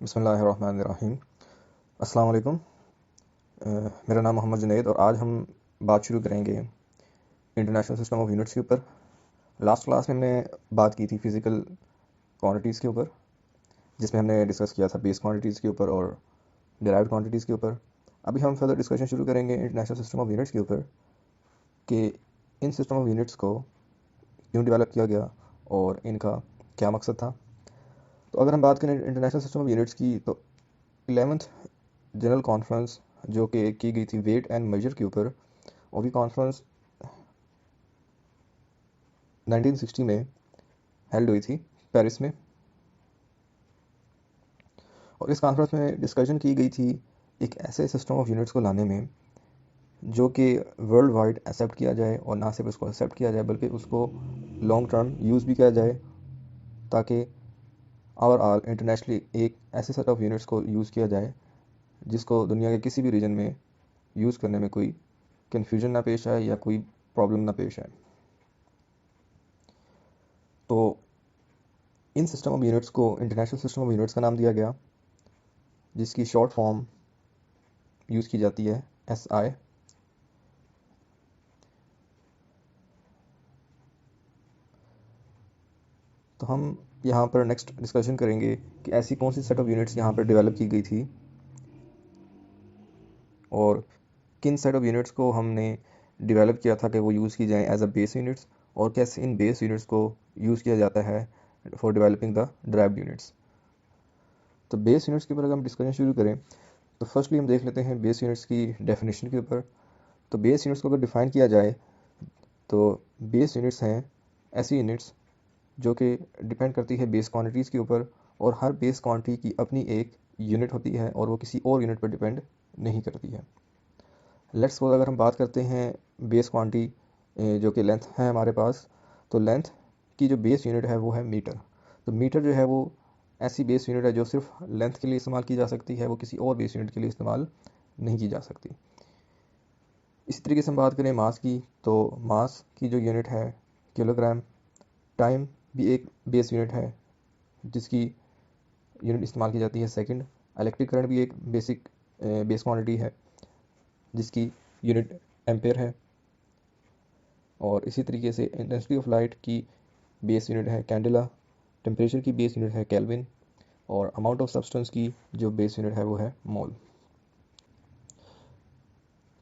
बिस्मिल्लाहिर्रहमानिर्रहीम। अस्सलाम वालेकुम। मेरा नाम मोहम्मद जुनैद और आज हम बात शुरू करेंगे इंटरनेशनल सिस्टम ऑफ यूनिट्स के ऊपर। लास्ट क्लास में हमने बात की थी फ़िज़िकल क्वांटिटीज़ के ऊपर, जिसमें हमने डिस्कस किया था बेस क्वांटिटीज़ के ऊपर और डिराइव्ड क्वांटिटीज़ के ऊपर। अभी हम फर्दर डिस्कशन शुरू करेंगे इंटरनेशनल सिस्टम ऑफ यूनिट्स के ऊपर कि इन सिस्टम ऑफ यूनिट्स को क्यों डेवलप किया गया और इनका क्या मकसद था। तो अगर हम बात करें इंटरनेशनल सिस्टम ऑफ यूनिट्स की, तो 11th जनरल कॉन्फ्रेंस जो कि की गई थी वेट एंड मेजर के ऊपर, और भी कॉन्फ्रेंस 1960 में हेल्ड हुई थी पेरिस में। और इस कॉन्फ्रेंस में डिस्कशन की गई थी एक ऐसे सिस्टम ऑफ यूनिट्स को लाने में जो कि वर्ल्ड वाइड एक्सेप्ट किया जाए, और ना सिर्फ उसको एक्सेप्ट किया जाए बल्कि उसको लॉन्ग टर्म यूज़ भी किया जाए, ताकि ओवरऑल इंटरनेशनली एक ऐसे सेट ऑफ यूनिट्स को यूज़ किया जाए जिसको दुनिया के किसी भी रीजन में यूज़ करने में कोई कन्फ्यूजन ना पेश आए या कोई प्रॉब्लम ना पेश आए। तो इन सिस्टम ऑफ यूनिट्स को इंटरनेशनल सिस्टम ऑफ यूनिट्स का नाम दिया गया, जिसकी शॉर्ट फॉर्म यूज़ की जाती है SI। तो हम यहाँ पर नेक्स्ट डिस्कशन करेंगे कि ऐसी कौन सी सेट ऑफ यूनिट्स यहाँ पर डेवलप की गई थी और किन सेट ऑफ यूनिट्स को हमने डेवलप किया था कि वो यूज़ की जाएं एज अ बेस यूनिट्स, और कैसे इन बेस यूनिट्स को यूज़ किया जाता है for developing the derived units. तो बेस यूनिट्स के ऊपर अगर हम डिस्कशन शुरू करें, तो फर्स्टली हम देख लेते हैं बेस यूनिट्स की डेफिनेशन के ऊपर। तो बेस यूनिट्स को अगर डिफ़ाइन किया जाए, तो बेस यूनिट्स हैं ऐसी यूनिट्स जो कि डिपेंड करती है बेस क्वांटिटीज़ के ऊपर, और हर बेस क्वांटिटी की अपनी एक यूनिट होती है और वो किसी और यूनिट पर डिपेंड नहीं करती है। लेट्स सपोज अगर हम बात करते हैं बेस क्वांटिटी जो कि लेंथ है हमारे पास, तो लेंथ की जो बेस यूनिट है वो है मीटर। तो मीटर जो है वो ऐसी बेस यूनिट है जो सिर्फ लेंथ के लिए इस्तेमाल की जा सकती है, वो किसी और बेस यूनिट के लिए इस्तेमाल नहीं की जा सकती। इसी तरीके से हम बात करें मास की, तो मास की जो यूनिट है किलोग्राम। टाइम भी एक बेस यूनिट है जिसकी यूनिट इस्तेमाल की जाती है सेकंड। इलेक्ट्रिक करंट भी एक बेसिक बेस क्वांटिटी है जिसकी यूनिट एम्पेयर है। और इसी तरीके से इंटेंसिटी ऑफ लाइट की बेस यूनिट है कैंडेला। टेम्परेचर की बेस यूनिट है केल्विन, और अमाउंट ऑफ सब्सटेंस की जो बेस यूनिट है वो है मोल।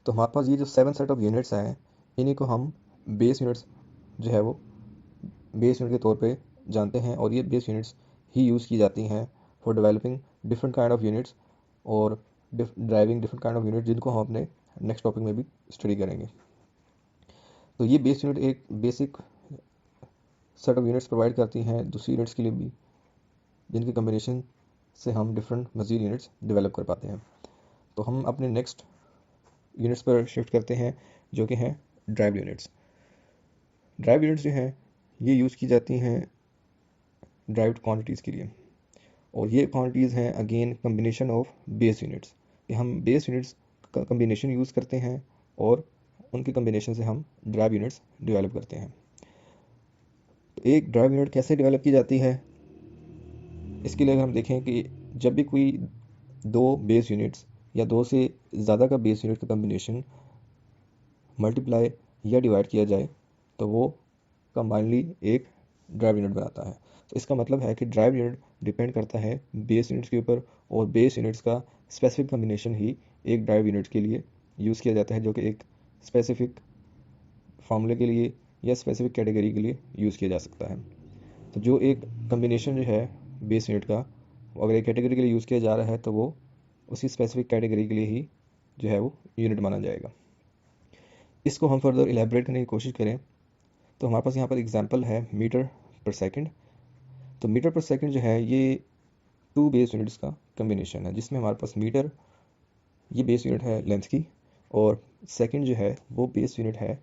तो हमारे पास ये जो 7 सेट ऑफ यूनिट्स हैं, इन्हीं को हम बेस यूनिट्स जो है वो बेस यूनिट के तौर पे जानते हैं, और ये बेस यूनिट्स ही यूज़ की जाती हैं for developing different kind of units और driving different kind of unit, जिनको हम अपने नेक्स्ट टॉपिक में भी स्टडी करेंगे। तो ये बेस यूनिट एक basic set of units provide करती हैं दूसरी यूनिट्स के लिए भी, जिनके कम्बिनेशन से हम डिफरेंट मज़ीद यूनिट्स डेवलप कर पाते हैं। तो हम अपने नेक्स्ट यूनिट्स पर शिफ्ट करते हैं जो कि हैं ड्राइव यूनिट्स। ड्राइव यूनिट्स जो हैं ये यूज़ की जाती हैं ड्राइव्ड क्वांटिटीज़ के लिए, और ये क्वांटिटीज़ हैं again combination of base units, कि हम बेस यूनिट्स का कम्बिनेशन यूज़ करते हैं और उनके कम्बिनेशन से हम ड्राइव यूनिट्स डेवलप करते हैं। तो एक ड्राइव यूनिट कैसे डेवलप की जाती है, इसके लिए अगर हम देखें कि जब भी कोई दो बेस यूनिट्स या दो से ज़्यादा का बेस यूनिट का कम्बिनेशन मल्टीप्लाई या डिवाइड किया जाए, तो वो कंबाइनली एक ड्राइव यूनिट बनाता है। तो इसका मतलब है कि ड्राइव यूनिट डिपेंड करता है बेस यूनिट्स के ऊपर, और बेस यूनिट्स का स्पेसिफिक कम्बिनेशन ही एक ड्राइव यूनिट के लिए यूज़ किया जाता है, जो कि एक स्पेसिफिक फार्मूले के लिए या स्पेसिफिक कैटेगरी के लिए यूज़ किया जा सकता है। तो जो एक कम्बिनेशन जो है बेस यूनिट का, वो अगर एक कैटेगरी के लिए यूज़ किया जा रहा है तो वो उसी स्पेसिफिक कैटेगरी के लिए ही जो है वो यूनिट माना जाएगा। इसको हम फर्दर इलेबरेट करने की कोशिश करें, तो हमारे पास यहाँ पर एग्जांपल है मीटर पर सेकंड। तो मीटर पर सेकंड जो है ये टू बेस यूनिट्स का कम्बिनेशन है, जिसमें हमारे पास मीटर ये बेस यूनिट है लेंथ की, और सेकंड जो है वो बेस यूनिट है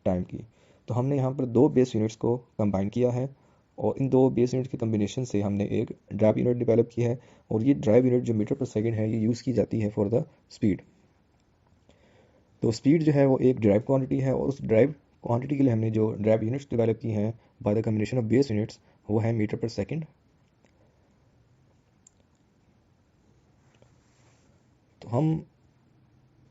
टाइम की। तो हमने यहाँ पर दो बेस यूनिट्स को कंबाइन किया है, और इन दो बेस यूनिट के कम्बिनेशन से हमने एक ड्राइव यूनिट डेवलप की है, और ये ड्राइव यूनिट जो मीटर पर सेकंड है ये यूज़ की जाती है फॉर द स्पीड। तो स्पीड जो है वो एक ड्राइव क्वांटिटी है, और उस ड्राइव क्वांटिटी के लिए हमने जो ड्राइव यूनिट्स डेवलप की हैं by the combination of base units, वो है मीटर पर सेकंड। तो हम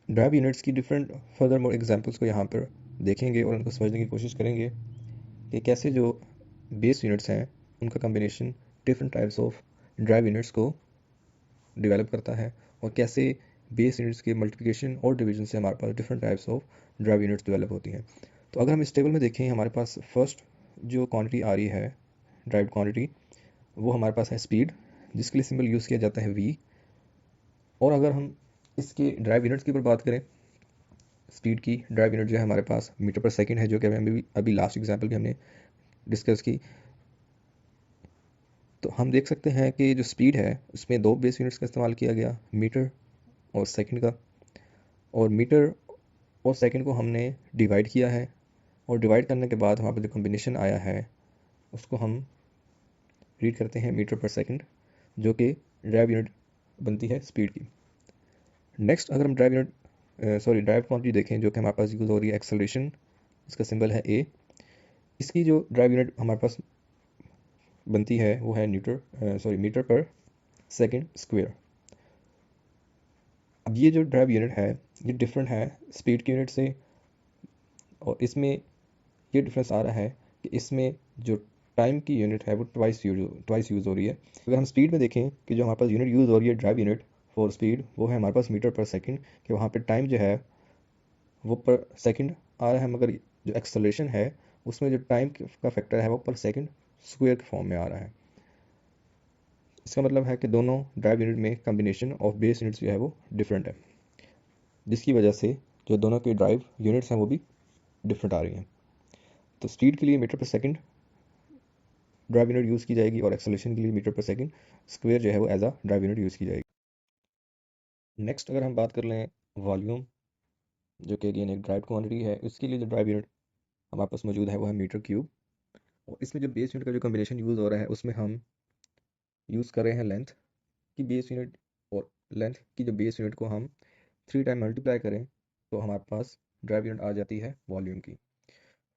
ड्राइव यूनिट्स की डिफरेंट फर्दर मोर एग्जांपल्स को यहाँ पर देखेंगे और उनको समझने की कोशिश करेंगे कि कैसे जो बेस यूनिट्स हैं उनका combination different types of drive units को डेवलप करता है और कैसे बेस यूनिट्स के मल्टीप्लिकेशन और डिवीजन से हमारे पास different types of drive units develop होती हैं। तो अगर हम इस टेबल में देखें, हमारे पास फर्स्ट जो क्वांटिटी आ रही है ड्राइव क्वांटिटी, वो हमारे पास है स्पीड, जिसके लिए सिंबल यूज़ किया जाता है v। और अगर हम इसके ड्राइव यूनिट्स की ऊपर बात करें, स्पीड की ड्राइव यूनिट जो है हमारे पास मीटर पर सेकंड है, जो कि अभी लास्ट एग्जांपल भी हमने डिस्कस की। तो हम देख सकते हैं कि जो स्पीड है उसमें दो बेस यूनिट्स का इस्तेमाल किया गया, मीटर और सेकंड का। और मीटर और सेकंड को हमने डिवाइड किया है और डिवाइड करने के बाद हमारे पास जो कम्बिनेशन आया है उसको हम रीड करते हैं मीटर पर सेकंड, जो कि ड्राइव यूनिट बनती है स्पीड की। नेक्स्ट अगर हम ड्राइव क्वांटिटी देखें, जो कि हमारे पास यूज़ हो रही है एक्सेलरेशन, इसका सिंबल है ए। इसकी जो ड्राइव यूनिट हमारे पास बनती है वो है मीटर पर सेकंड स्क्वायर। अब ये जो ड्राइव यूनिट है ये डिफरेंट है स्पीड की यूनिट से, और इसमें ये डिफरेंस आ रहा है कि इसमें जो टाइम की यूनिट है वो ट्वाइस यूज़ हो रही है। अगर हम स्पीड में देखें कि जो हमारे पास यूनिट यूज़ हो रही है ड्राइव यूनिट फॉर स्पीड, वो है हमारे पास मीटर पर सेकंड, कि वहाँ पे टाइम जो है वो पर सेकंड आ रहा है, मगर जो एक्सेलरेशन है उसमें जो टाइम का फैक्टर है वो पर सेकंड स्क्वायर के फॉर्म में आ रहा है। इसका मतलब है कि दोनों ड्राइव यूनिट में कम्बिनेशन ऑफ बेस यूनिट्स जो है वो डिफरेंट है, जिसकी वजह से जो दोनों की ड्राइव यूनिट्स हैं वो भी डिफरेंट आ रही हैं। तो स्पीड के लिए मीटर पर सेकंड ड्राइव यूनिट यूज़ की जाएगी और एक्सेलरेशन के लिए मीटर पर सेकंड स्क्वायर जो है वो as a drive unit use की जाएगी। नेक्स्ट अगर हम बात कर लें वॉल्यूम, जो कि अगेन एक ड्राइव क्वांटिटी है, इसके लिए जो ड्राइव यूनिट हमारे पास मौजूद है वो है मीटर क्यूब। और इसमें जो बेस यूनिट का जो कम्बिनेशन यूज़ हो रहा है उसमें हम यूज़ कर रहे हैं लेंथ की बेस यूनिट, और लेंथ की जो बेस यूनिट को हम 3 टाइम मल्टीप्लाई करें तो हमारे पास ड्राइव यूनिट आ जाती है वॉल्यूम की।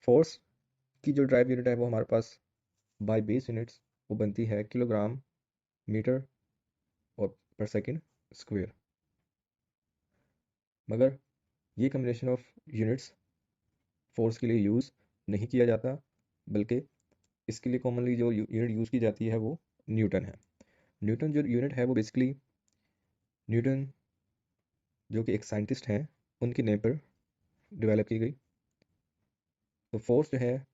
फोर्स की जो ड्राइव यूनिट है वो हमारे पास बाय बेस यूनिट्स वो बनती है किलोग्राम मीटर और पर सेकंड स्क्वायर। मगर ये कम्बिनेशन ऑफ यूनिट्स फोर्स के लिए यूज़ नहीं किया जाता, बल्कि इसके लिए कॉमनली जो यूनिट यूज़ की जाती है वो न्यूटन है। न्यूटन जो यूनिट है वो बेसिकली न्यूटन जो कि एक साइंटिस्ट हैं उनके नेम पर डेवलप की गई। तो फोर्स जो है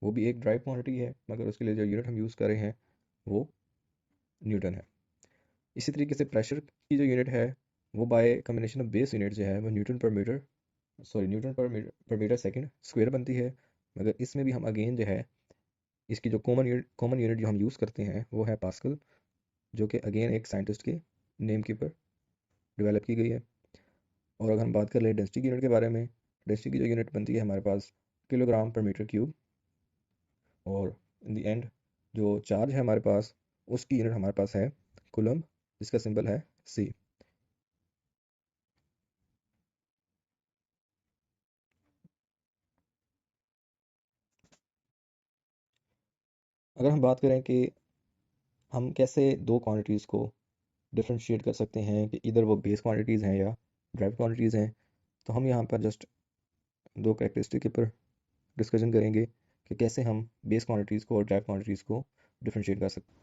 वो भी एक ड्राइव क्वांटिटी है, मगर उसके लिए जो यूनिट हम यूज़ कर रहे हैं वो न्यूटन है। इसी तरीके से प्रेशर की जो यूनिट है वो by combination of base unit जो है वो न्यूटन पर मीटर सेकंड स्क्वायर बनती है। मगर इसमें भी हम अगेन जो है इसकी जो कॉमन यूनिट जो हम यूज़ करते हैं वो है पास्कल, जो कि अगेन एक साइंटिस्ट के नेम के ऊपर डेवलप की गई है। और अगर हम बात कर लें डेंसिटी की यूनिट के बारे में, डेंसिटी की जो यूनिट बनती है हमारे पास किलोग्राम पर मीटर क्यूब। और इन द एंड जो चार्ज है हमारे पास उसकी यूनिट हमारे पास है कूलम्ब, जिसका सिंबल है C। अगर हम बात करें कि हम कैसे दो क्वांटिटीज़ को डिफ्रेंशिएट कर सकते हैं कि इधर वो बेस क्वांटिटीज़ हैं या ड्राइव क्वांटिटीज़ हैं, तो हम यहाँ पर जस्ट दो कैरेक्टरिस्टिक के ऊपर डिस्कशन करेंगे कि कैसे हम बेस क्वांटिटीज़ को और ड्राइव क्वांटिटीज़ को डिफ्रेंशिएट कर सकते हैं।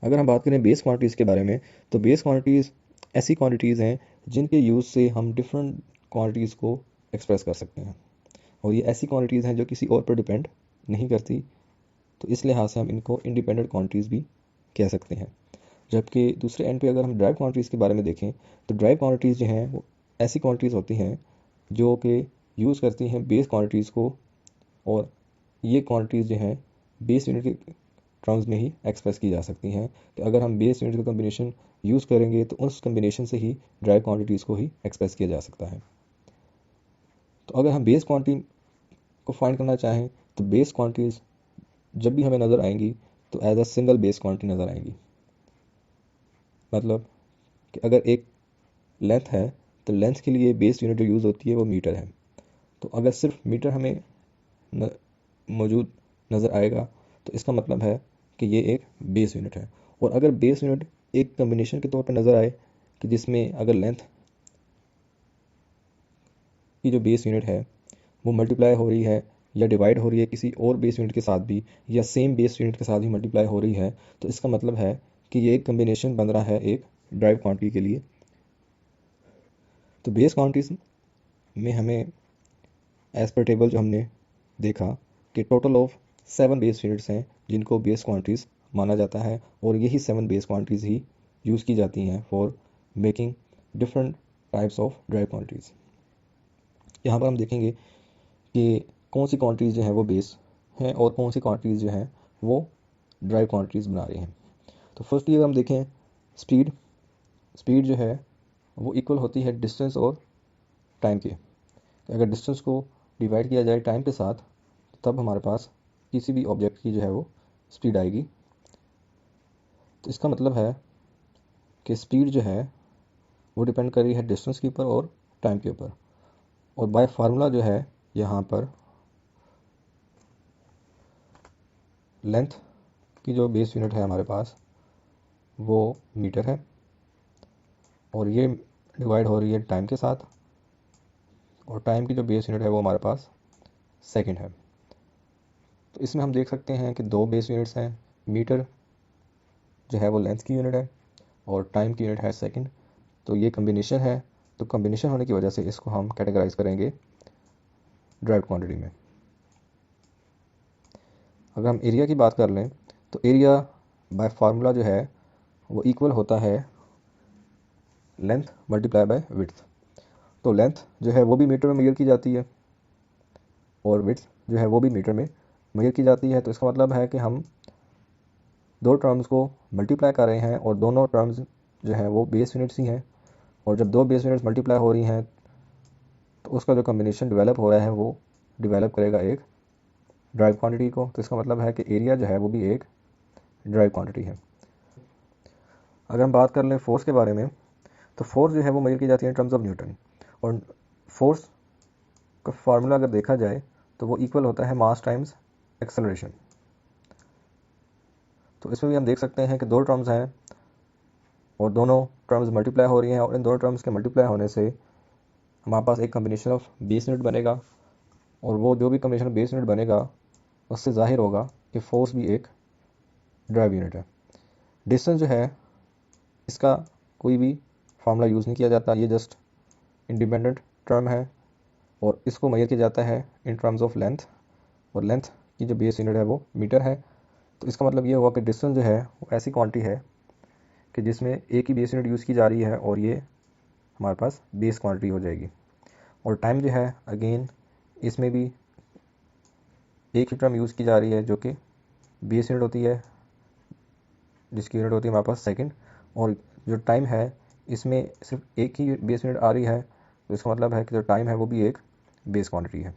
अगर हम बात करें बेस क्वांटिटीज़ के बारे में, तो बेस क्वांटिटीज़ ऐसी क्वांटिटीज़ हैं जिनके यूज़ से हम डिफरेंट क्वांटिटीज़ को एक्सप्रेस कर सकते हैं, और ये ऐसी क्वांटिटीज़ हैं जो किसी और पर डिपेंड नहीं करती। तो इस लिहाज से हम इनको इंडिपेंडेंट क्वांटिटीज़ भी कह सकते हैं। जबकि दूसरे एंड पे अगर हम ड्राइव क्वांटिटीज़ के बारे में देखें, तो ड्राइव क्वांटिटीज़ जो हैं वो ऐसी क्वांटिटीज़ होती हैं जो कि यूज़ करती हैं बेस क्वांटिटीज़ को, और ये क्वांटिटीज़ जो हैं बेस यूनिट के टर्म्स में ही एक्सप्रेस की जा सकती हैं कि अगर हम बेस यूनिट का कम्बिनेशन यूज़ करेंगे तो उस कम्बिनेशन से ही ड्राइव क्वांटिटीज़ को ही एक्सप्रेस किया जा सकता है। तो अगर हम बेस क्वांटिटी को फाइंड करना चाहें तो बेस क्वांटिटीज़ जब भी हमें नज़र आएंगी तो as a single base quantity नज़र आएंगी। मतलब कि अगर एक लेंथ है तो लेंथ के लिए बेस यूनिट जो यूज़ होती है वो मीटर है। तो अगर सिर्फ मीटर हमें मौजूद नज़र आएगा तो इसका मतलब है कि ये एक बेस यूनिट है। और अगर बेस यूनिट एक कम्बिनेशन के तौर पर नज़र आए कि जिसमें अगर लेंथ की जो बेस यूनिट है वो मल्टीप्लाई हो रही है या डिवाइड हो रही है किसी और बेस यूनिट के साथ भी, या सेम बेस यूनिट के साथ भी मल्टीप्लाई हो रही है, तो इसका मतलब है कि ये एक कम्बिनेशन बन रहा है एक ड्राइव क्वांटिटी के लिए। तो बेस क्वांटिटीज में हमें एज पर टेबल जो हमने देखा कि टोटल ऑफ 7 बेस यूनिट्स हैं जिनको बेस क्वांटिटीज माना जाता है, और यही 7 बेस क्वांटिटीज ही यूज़ की जाती हैं for making different types of drive quantities. यहाँ पर हम देखेंगे कि कौन सी क्वांटिटीज़ जो हैं वो बेस हैं और कौन सी क्वांटिटीज़ जो हैं वो ड्राइव क्वांटिटीज़ बना रही हैं। तो फर्स्टली अगर हम देखें स्पीड जो है वो इक्वल होती है डिस्टेंस और टाइम के। अगर डिस्टेंस को डिवाइड किया जाए टाइम के साथ तब हमारे पास किसी भी ऑब्जेक्ट की जो है वो स्पीड आएगी। तो इसका मतलब है कि स्पीड जो है वो डिपेंड कर रही है डिस्टेंस के ऊपर और टाइम के ऊपर, और बाय फार्मूला जो है यहाँ पर लेंथ की जो बेस यूनिट है हमारे पास वो मीटर है, और ये डिवाइड हो रही है टाइम के साथ, और टाइम की जो बेस यूनिट है वो हमारे पास सेकंड है। तो इसमें हम देख सकते हैं कि 2 बेस यूनिट्स हैं, मीटर जो है वो लेंथ की यूनिट है और टाइम की यूनिट है सेकंड। तो ये कम्बिनेशन है, तो कम्बिनेशन होने की वजह से इसको हम कैटेगराइज करेंगे ड्राइव क्वांटिटी में। अगर हम एरिया की बात कर लें तो एरिया बाय फार्मूला जो है वो इक्वल होता है लेंथ मल्टीप्लाई बाय विड्थ। तो लेंथ जो है वो भी मीटर में मेजर की जाती है और विड्थ जो है वो भी मीटर में मेजर की जाती है। तो इसका मतलब है कि हम 2 टर्म्स को मल्टीप्लाई कर रहे हैं और दोनों टर्म्स जो है वो बेस यूनिट्स ही हैं, और जब 2 बेस यूनिट्स मल्टीप्लाई हो रही हैं तो उसका जो कम्बिनेशन डेवलप हो रहा है वो डेवलप करेगा एक ड्राइव क्वांटिटी को। तो इसका मतलब है कि एरिया जो है वो भी एक ड्राइव क्वांटिटी है। अगर हम बात कर लें फोर्स के बारे में तो फोर्स जो है वो मेजर की जाती है इन टर्म्स ऑफ न्यूटन, और फोर्स का फार्मूला अगर देखा जाए तो वो इक्वल होता है मास टाइम्स एक्सेलरेशन। तो इसमें भी हम देख सकते हैं कि 2 टर्म्स हैं और दोनों टर्म्स मल्टीप्लाई हो रही हैं, और इन दोनों टर्म्स के मल्टीप्लाई होने से हमारे पास एक कम्बिनेशन ऑफ बेस यूनिट बनेगा, और वो जो भी कम्बिनेशन बेस यूनिट बनेगा उससे जाहिर होगा कि फोर्स भी एक ड्राइव यूनिट है। डिस्टेंस जो है इसका कोई भी फार्मूला यूज़ नहीं किया जाता, ये जस्ट इंडिपेंडेंट टर्म है और इसको मेजर किया जाता है इन टर्म्स ऑफ लेंथ, और लेंथ की जो बेस यूनिट है वो मीटर है। तो इसका मतलब ये हुआ कि डिस्टेंस जो है वो ऐसी क्वांटिटी है कि जिसमें एक ही बेस यूनिट यूज़ की जा रही है और ये हमारे पास बेस क्वांटिटी हो जाएगी। और टाइम जो है अगेन इसमें भी एक ही टर्म यूज़ की जा रही है जो कि बेस यूनिट होती है, जिसकी यूनिट होती है हमारे पास सेकंड, और जो टाइम है इसमें सिर्फ एक ही बेस यूनिट आ रही है। तो इसका मतलब है कि जो टाइम है वो भी एक बेस क्वांटिटी है।